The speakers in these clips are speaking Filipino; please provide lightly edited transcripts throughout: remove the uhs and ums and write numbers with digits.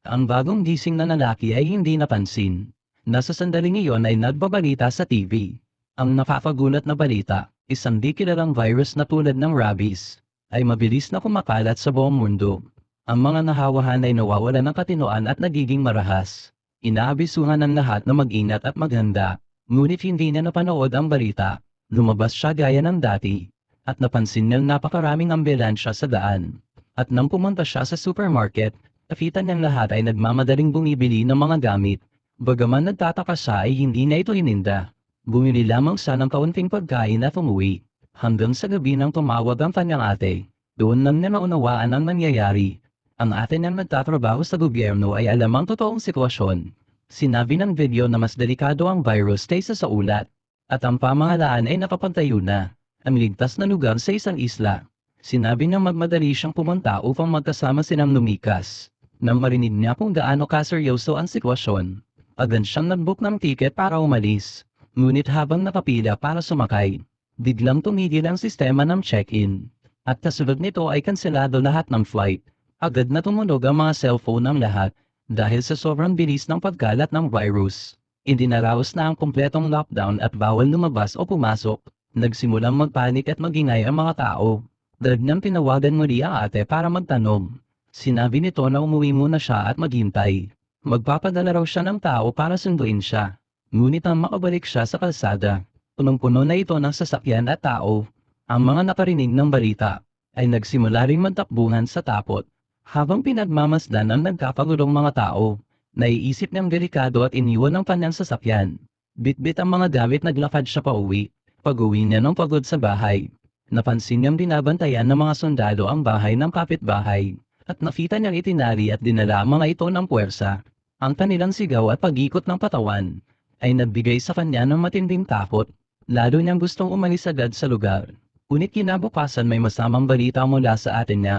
Ang bagong gising na lalaki ay hindi napansin. Nasa sandaling iyon ay nagbabalita sa TV. Ang nakakagulat na balita, isang di kilalang virus na tulad ng rabies, ay mabilis na kumakalat sa buong mundo. Ang mga nahawahan ay nawawalan ng katinoan at nagiging marahas. Inaabisuhan ng lahat na mag-ingat at maghanda, ngunit hindi niya napanood ang balita. Lumabas siya gaya ng dati, at napansin niyang napakaraming ambulansya sa daan. At nang pumunta siya sa supermarket, nakita niyang lahat ay nagmamadaling bumibili ng mga gamit. Bagaman nagtataka siya ay hindi niya ito ininda. Bumili lamang siya ng kaunting pagkain at umuwi. Hanggang sa gabi nang tumawag ang kanyang ate. Doon nang niya naunawaan ang nangyayari. Ang ate niyang nagtatrabaho sa gobyerno ay alam ang totoong sitwasyon. Sinabi ng video na mas delikado ang virus kaysa sa ulat. At ang pamahalaan ay nakapagtayo na. Ang ligtas na lugar sa isang isla. Sinabi niyang magmadali siyang pumunta upang magkasama silang lumikas. Nang marinig niya kung gaano kaseryoso ang sitwasyon, agad siyang nag-book ng tiket para umalis. Ngunit habang nakapila para sumakay, biglang tumigil ang sistema ng check-in. At kasunod nito ay kanselado lahat ng flight. Agad na tumunog ang mga cellphone ng lahat dahil sa sobrang bilis ng pagkalat ng virus. Idinaraos na ang kumpletong lockdown at bawal lumabas o pumasok. Nagsimulang magpanik at magingay ang mga tao. Dahil niyang tinawagan muli ang ate para magtanong. Sinabi nito na umuwi muna siya at maghintay. Magpapadala raw siya ng tao para sunduin siya. Ngunit nang makabalik siya sa kalsada, punong-puno na ito ng sasakyan at tao. Ang mga nakarinig ng balita ay nagsimula ring magtakbuhan sa takot. Habang pinagmamasdan ang nagkakagulong mga tao, naiisip niyang delikado at iniwan ang kanyang sasakyan. Bitbit ang mga gamit, naglakad siya pauwi. Pag-uwi niya ng pagod sa bahay, napansin niyang binabantayan ng mga sundalo ang bahay ng kapitbahay. At nakita niyang itinali at dinala ang mga ito ng puwersa. Ang kanilang sigaw at pag-ikot ng patawan ay nagbigay sa kanya ng matinding takot. Lalo niyang gustong umalis agad sa lugar. Ngunit kinabukasan may masamang balita mula sa atin niya.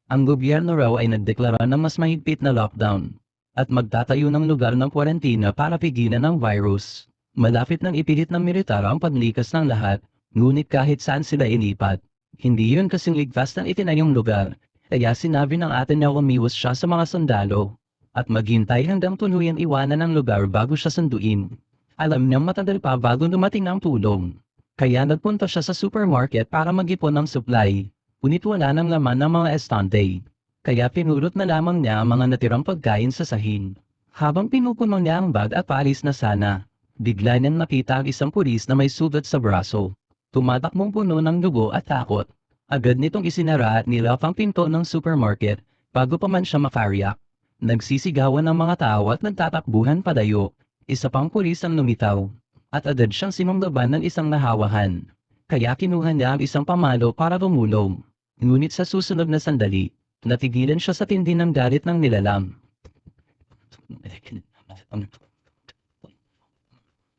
Ang gobyerno raw ay nagdeklara ng mas mahigpit na lockdown at magtatayo ng lugar ng kwarentina para pigilan ang virus. Malapit nang ipilit ng militar ang paglikas ng lahat, ngunit kahit saan sila ilipat, hindi yun kasing ligtas ng itinayong lugar. Kaya sinabi ng atin na umiwas siya sa mga sundalo at maghintay hanggang tuluyan iwanan ang lugar bago siya sunduin. Alam niyang matagal pa bago dumating ang tulong. Kaya nagpunta siya sa supermarket para mag-ipon ng supply. Ngunit wala nang laman ng mga estante. Kaya pinulot na lamang niya ang mga natirang pagkain sa sahin. Habang pinupuno niya ang bag at paalis na sana, bigla niyang nakita ang isang pulis na may sugat sa braso. Tumatakbong puno ng dugo at takot. Agad nitong isinara at nilak ang pinto ng supermarket bago pa man siya makariyak. Nagsisigawan ang mga tao at nagtatakbuhan padayo. Isa pang pulis ang lumitaw. At agad siyang sinunggaban ng isang nahawahan. Kaya kinuha niya ang isang pamalo para tumulong. Ngunit sa susunod na sandali, natigilan siya sa tindi ng galit ng nilalang.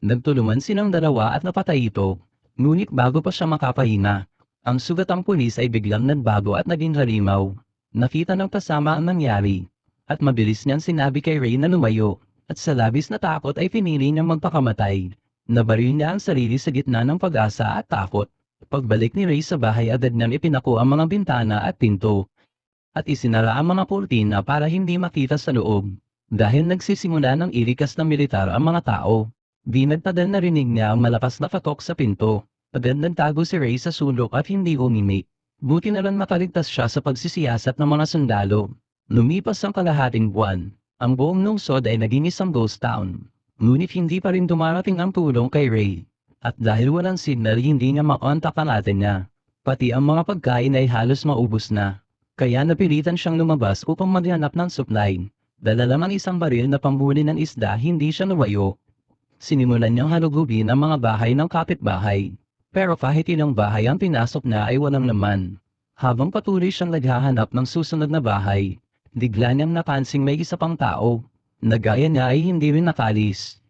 Nagtulungan silang dalawa at napatay ito. Ngunit bago pa siya makapahinga, ang sugatang pulis ay biglang nagbago at naging halimaw. Nakita ng kasama ang nangyari. At mabilis niyang sinabi kay Ray na lumayo. At sa labis na takot ay pinili niyang magpakamatay. Nabaril niya ang sarili sa gitna ng pag-asa at takot. Pagbalik ni Ray sa bahay, agad niyang ipinako ang mga bintana at pinto. At isinara ang mga kurtina para hindi makita sa loob. Dahil nagsisimula ng ilikas ng militar ang mga tao. Di nagtagal narinig niya ang malakas na patok sa pinto. Agad nagtago si Ray sa sulok at hindi umimik. Buti na lang makaligtas siya sa pagsisiyasat ng mga sundalo. Lumipas ang kalahating buwan. Ang buong lungsod ay naging isang ghost town. Ngunit hindi pa rin dumarating ang tulong kay Ray. At dahil walang signal, hindi niya makontak ang ate niya. Pati ang mga pagkain ay halos maubos na. Kaya napilitan siyang lumabas upang maghanap ng supply. Dala lang ang isang baril na panghuli ng isda, hindi siya lumayo. Sinimulan niyang halugugin ang mga bahay ng kapitbahay. Pero kahit ilang bahay ang pinasok na ay walang laman. Habang patuloy siyang naghahanap ng susunod na bahay, bigla niyang napansing may isa pang tao. Nagaya niya ay hindi rin nakalis.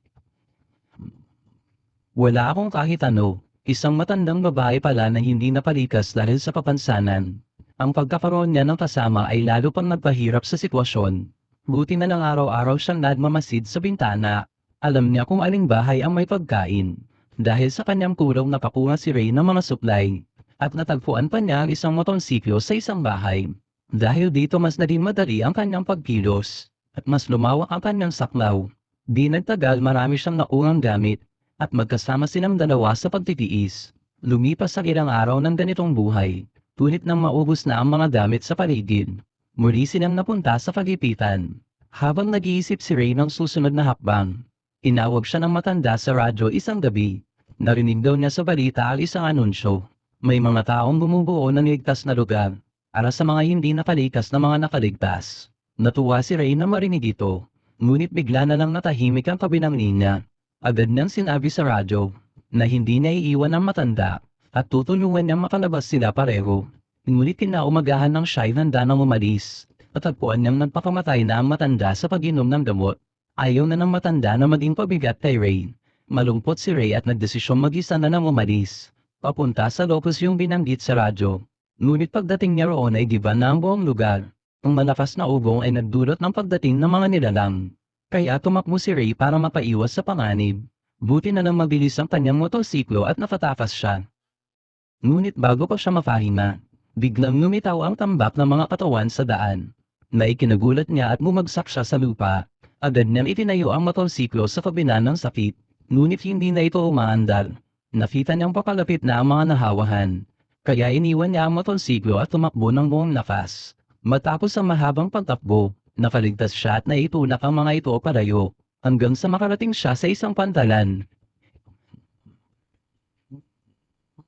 Wala akong kahit ano, isang matandang babae pala na hindi napalikas dahil sa kapansanan. Ang pagkakaroon niya ng kasama ay lalo pang nagpahirap sa sitwasyon. Buti na lang araw-araw siyang nagmamasid sa bintana. Alam niya kung aling bahay ang may pagkain. Dahil sa kanyang tulong napakuha si Ray ng mga supply. At natagpuan pa niya ang isang motorsiklo sa isang bahay. Dahil dito mas naging madali ang kanyang pagkilos. at mas lumawak ang kanyang saklaw. Di nagtagal marami siyang nakuhang gamit, at magkasama silang dalawa sa pagtitiis. Lumipas ang ilang araw ng ganitong buhay, tunit nang maubos na ang mga gamit sa paligid. Muli silang napunta sa pagipitan. Habang nag-iisip si Ray ng susunod na hakbang, inawag siya ng matanda sa radyo isang gabi. Narinig daw niya sa balita ang isang anunsyo. May mga taong bumubuo ng ligtas na lugar, para sa mga hindi nakalikas na mga nakaligtas. Natuwa si Ray na marinig ito, ngunit bigla na lang natahimik ang kabilang linya. Agad niyang sinabi sa radyo, na hindi niya iiwan ang matanda, at tutulungan niyang makalabas sila pareho. Ngunit kinaumagahan ng siya'y handa nang umalis, at tagpuan niyang nagpakamatay na ang matanda sa pag-inom ng gamot. Ayaw na ng matanda na maging pabigat kay Ray. Malungkot si Ray at nagdesisyong mag-isa na nang umalis. Papunta sa Locos yung binanggit sa radyo. Ngunit pagdating niya roon ay diba na ang buong lugar. Ang malakas na ugong ay nagdulot ng pagdating ng mga nilalang. Kaya tumakbo si Ray para mapaiwas sa panganib. Buti na lang mabilis ang kanyang motorsiklo at nakatakas siya. Ngunit bago pa siya mapahina, biglang lumitaw ang tambak ng mga katawan sa daan. Naikinagulat niya at bumagsak siya sa lupa. Agad niyang itinayo ang motorsiklo sa kabila ng sakit. Ngunit hindi na ito umaandar. Nakita niyang papalapit na ang mga nahawahan. Kaya iniwan niya ang motorsiklo at tumakbo ng buong lakas. Matapos ang mahabang pagtakbo, nakaligtas siya at naitulak ang mga ito palayo, hanggang sa makarating siya sa isang pantalan.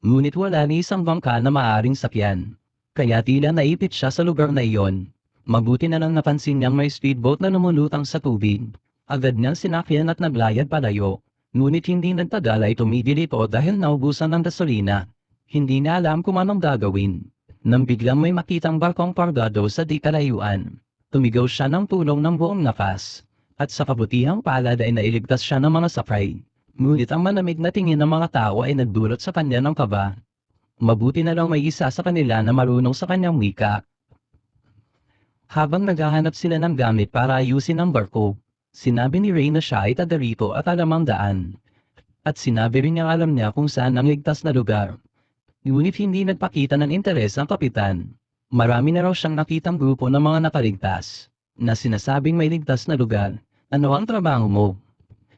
Ngunit wala ni isang bangka na maaaring sakyan. Kaya tila naipit siya sa lugar na iyon. Mabuti na lang napansin niyang may speedboat na lumulutang sa tubig. Agad niyang sinakyan at naglayad palayo. Ngunit hindi nagtagal ay tumigil ito dahil naubusan ng gasolina. Hindi niya alam kung anong gagawin. Nang biglang may makitang barkong kargado sa di kalayuan, tumigaw siya ng tulong ng buong lakas. At sa kabutihang palad ay nailigtas siya ng mga sakay. Ngunit ang malamig na tingin ng mga tao ay nagdulot sa kanya ng kaba. Mabuti na lang may isa sa kanila na marunong sa kanyang wika. Habang naghahanap sila ng gamit para ayusin ang barko, sinabi ni Ray na siya ay taga rito at alam ang daan. At sinabi rin niya alam niya kung saan ang ligtas na lugar. Ngunit hindi nagpakita ng interes ang kapitan. Marami na raw siyang nakitang grupo ng mga nakaligtas, na sinasabing may ligtas na lugar. Ano ang trabaho mo?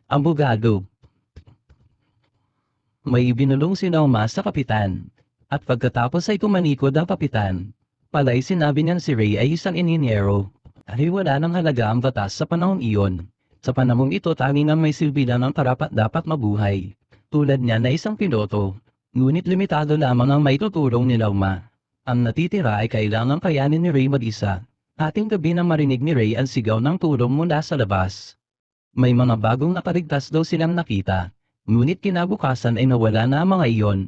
Abogado. May ibinulong si Nauma sa kapitan. At pagkatapos ay tumanikod ang kapitan. Pala'y sinabi niyan si Ray ay isang ininyero. Ay wala ng halaga ang batas sa panahon iyon. Sa panahong ito tanging ang may silbi lang ang karapat-dapat mabuhay. Tulad niya na isang piloto. Ngunit limitado lamang ang maitutulong ni Nauma. Ang natitira ay kailangang kayanin ni Ray mag-isa. Ating gabi nang marinig ni Ray ang sigaw ng tulong mula sa labas. May mga bagong nakaligtas daw silang nakita. Ngunit kinabukasan ay nawala na ang mga iyon.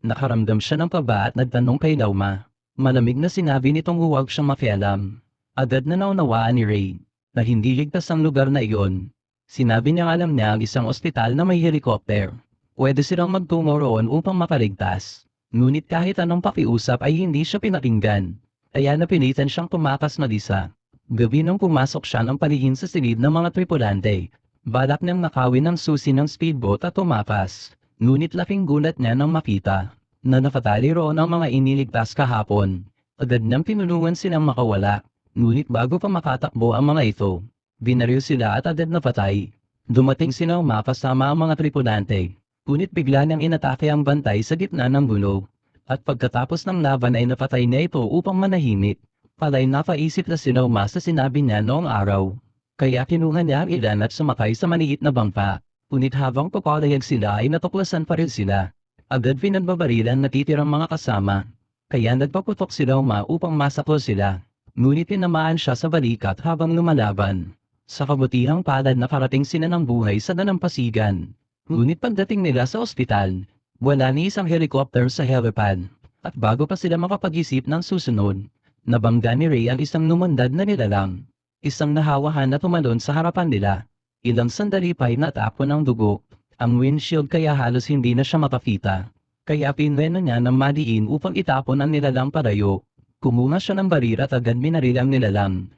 Nakaramdam siya ng kaba at nagtanong kay Nauma. Malamig na sinabi nitong huwag siyang makialam. Agad na naunawaan ni Ray na hindi ligtas ang lugar na iyon. Sinabi niya alam niya ang isang ospital na may helicopter. Pwede silang magtungo roon upang makaligtas. Ngunit kahit anong pakiusap ay hindi siya pinakinggan. Kaya napilitan siyang tumakas mag-isa. Gabi nang pumasok siya ng palihim sa silid ng mga tripulante. Balak niyang nakawin ang susi ng speedboat at tumakas. Ngunit laking gulat niya nang makita na nakatali roon ang mga iniligtas kahapon. Agad niyang tinulungan silang makawala. Ngunit bago pa makatakbo ang mga ito, binaril sila at agad napatay. Dumating si Nauma kasama ang mga tripulante. Ngunit bigla niyang inatake ang bantay sa gitna ng gulo. At pagkatapos ng laban ay napatay niya ito upang manahimik. Pala'y napaisip na si Nauma sa sinabi niya noong araw. Kaya kinuha niya ang ilan at sumakay sa maliit na bangka. Ngunit habang papalayag sila ay natuklasan pa rin sila. Agad pinagbabarilan natitirang mga kasama. Kaya nagpaputok si Nauma upang masakol sila. Ngunit tinamaan siya sa balikat habang lumalaban. Sa kabutihang palad nakarating sila ng buhay sa dalampasigan. Ngunit pagdating nila sa ospital, wala ni isang helicopter sa helipad. At bago pa sila makapag-isip ng susunod, nabangga ni Ray ang isang lumandad na nilalang. Isang nahawahan na tumalon sa harapan nila. Ilang sandali pa'y natapon ng dugo. Ang windshield kaya halos hindi na siya makakita. Kaya pinreno niya ng madiin upang itapon ang nilalang palayo. Kumuha siya ng barir at agad binaril ang nilalang.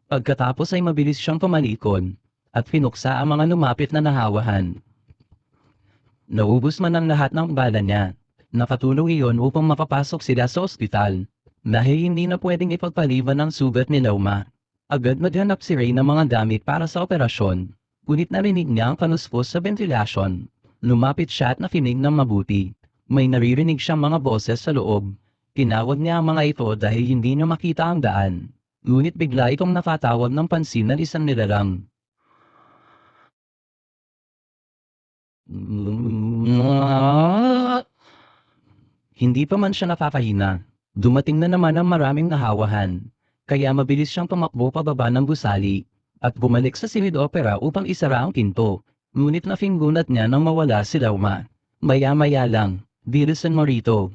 Pagkatapos ay mabilis siyang tumalikod. At pinuksa ang mga lumapit na nahawahan. Naubos man ang lahat ng bala niya. Nakatulong iyon upang makapasok sila sa ospital. Dahil hindi na pwedeng ipagpaliban ang sugat ni Nauma. Agad maghanap si Ray ng mga gamit para sa operasyon. Ngunit narinig niya ang kaluskos sa ventilasyon. Lumapit siya at nakinig ng mabuti. May naririnig siyang mga boses sa loob. Tinawag niya ang mga ito dahil hindi niya makita ang daan. Ngunit bigla itong nakatawag ng pansin ng isang nilalang. Hindi pa man siya nakakahinga. Dumating na naman ang maraming nahawahan. Kaya mabilis siyang tumakbo pababa ng gusali. At bumalik sa silid opera upang isara ang pinto. Ngunit nafinggunat niya nang mawala si Lauma. Maya-maya lang, bilisan mo rito.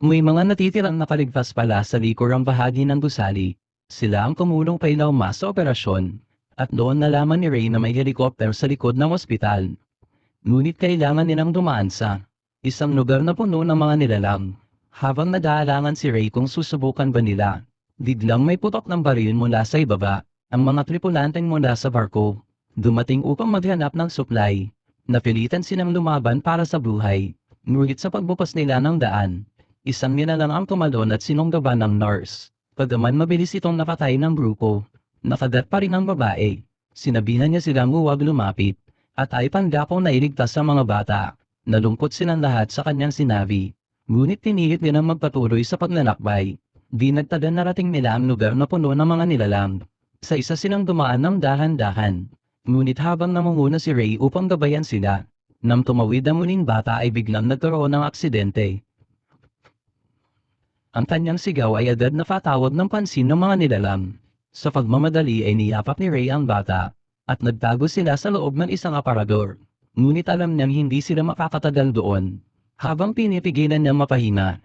May mga natitirang nakaligtas pala sa likurang bahagi ng gusali. Sila ang tumulong kay Lauma sa operasyon. At doon nalaman ni Ray na may helicopter sa likod ng ospital. Ngunit kailangan nilang dumaan sa isang lugar na puno ng mga nilalang. Habang nag-aalangan si Ray kung susubukan ba nila, biglang may putok ng baril mula sa ibaba. Ang mga tripulanteng mula sa barko, dumating upang maghanap ng supply. Napilitan silang lumaban para sa buhay. Ngunit sa pagbukas nila ng daan, isang nilalang ang tumalon at sinunggaban ng nurse. Pagaman mabilis itong napatay ng grupo. Nakagat pa rin ang babae. Sinabihan niya silang huwag lumapit. At ay pandakong nailigtas sa mga bata. Nalungkot silang lahat sa kanyang sinabi. Ngunit tinilit nilang magpatuloy sa pagnanakbay. Di nagtagal narating nila ang lugar na puno ng mga nilalang. Sa isa silang dumaan ng dahan-dahan. Ngunit habang namunguna si Ray upang gabayan sila, nang tumawid ang muling bata ay biglang nagkaroon ng aksidente. Ang kanyang sigaw ay agad na patawag ng pansin ng mga nilalang. Sa pagmamadali ay niyapap ni Ray ang bata, at nagtago sila sa loob ng isang aparador. Ngunit alam niyang hindi sila makakatagal doon. Habang pinipigilan niyang mapahinga,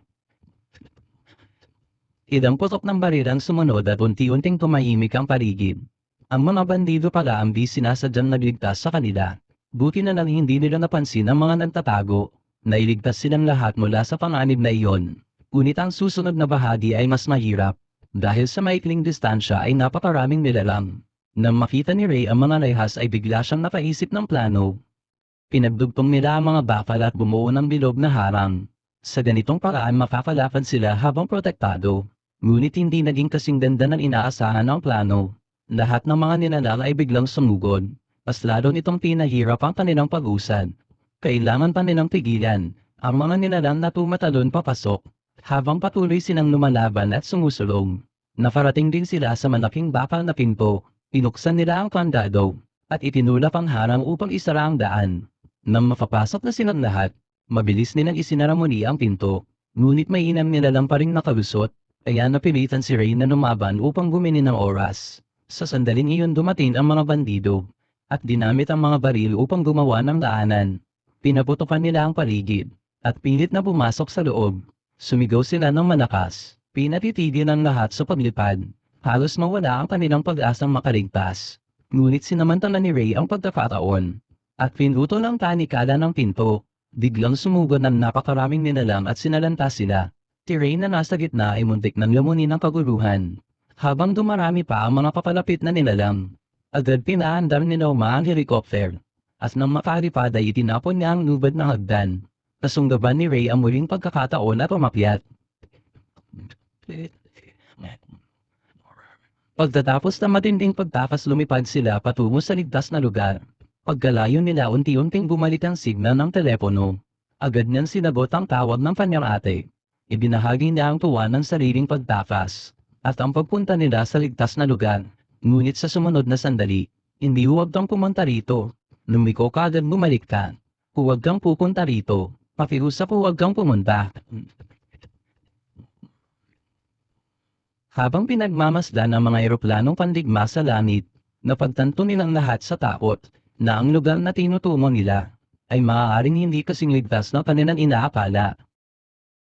ilang putok ng baril ang sumunod at unti-unting tumahimik ang paligid. Ang mga bandido pala ang di sinasadyang nagligtas sa kanila. Buti na lang hindi nila napansin ang mga nagtatago. Nailigtas silang lahat mula sa panganib na iyon. Ngunit ang susunod na bahagi ay mas mahirap. Dahil sa maikling distansya ay napakaraming nilalang. Nang makita ni Ray ang mga rehas ay bigla siyang napaisip ng plano. Pinagdugtong nila ang mga bakal at bumuo ng bilog na harang. Sa ganitong paraan makakalaban sila habang protektado. Ngunit hindi naging kasing ganda ng inaasahan ng plano. Lahat ng mga nilalang ay biglang sumugod. Mas lalo nitong pinahirap ang kanilang pag-usad. Kailangan pa nilang tigilan ang mga nilalang na tumatalon papasok. Habang patuloy silang lumalaban at sumusulong. Nakarating din sila sa malaking bakal na pinto. Pinuksan nila ang kandado at itinulak ang harang upang isara ang daan. Nang mapapasok na silang lahat, mabilis nilang isinara muli ang pinto. Ngunit may inam nilalang pa ring nakalusot, kaya napilitan si Ray na lumaban upang gumini ng oras. Sa sandaling iyon dumating ang mga bandido, at dinamit ang mga baril upang gumawa ng daanan. Pinaputukan nila ang paligid, at pilit na pumasok sa loob. Sumigaw sila ng malakas, pinatitigil ang lahat sa paglipad. Halos mawala ang kanilang pag-asang makaligtas. Ngunit sinamantala ni Ray ang pagkakataon. At pinutol ang tanikala ng pinto. Biglang sumugod ng napakaraming nilalang at sinalanta sila. Si Ray na nasa gitna ay muntik ng lamunin ng kaguluhan. Habang dumarami pa ang mga papalapit na nilalang, agad pinaandar ni Lauma ang helicopter. At nang makalipad ay itinapon niya ang lubad ng hagdan. Kasunggaban ni Ray ang muling pagkakataon at umakyat. Pagtatapos ng matinding pagtakas lumipad sila patungo sa ligtas na lugar. Pagkalayo nila unti-unting bumalik ang signal ng telepono. Agad niyang sinagot ang tawag ng kanyang ate. Ibinahagi niya ang tuwa ng sariling pagtakas. At ang pagpunta nila sa ligtas na lugar. Ngunit sa sumunod na sandali, hindi huwag kang pumunta rito. Lumiko ka agad bumalik ka. Huwag kang pupunta rito. Pakiusap huwag kang pumunta. Habang pinagmamasdan ang mga eroplanong pandigma sa langit, napagtanto nilang lahat sa takot na ang lugar na tinutungo nila ay maaaring hindi kasing ligtas na kanilang inaakala.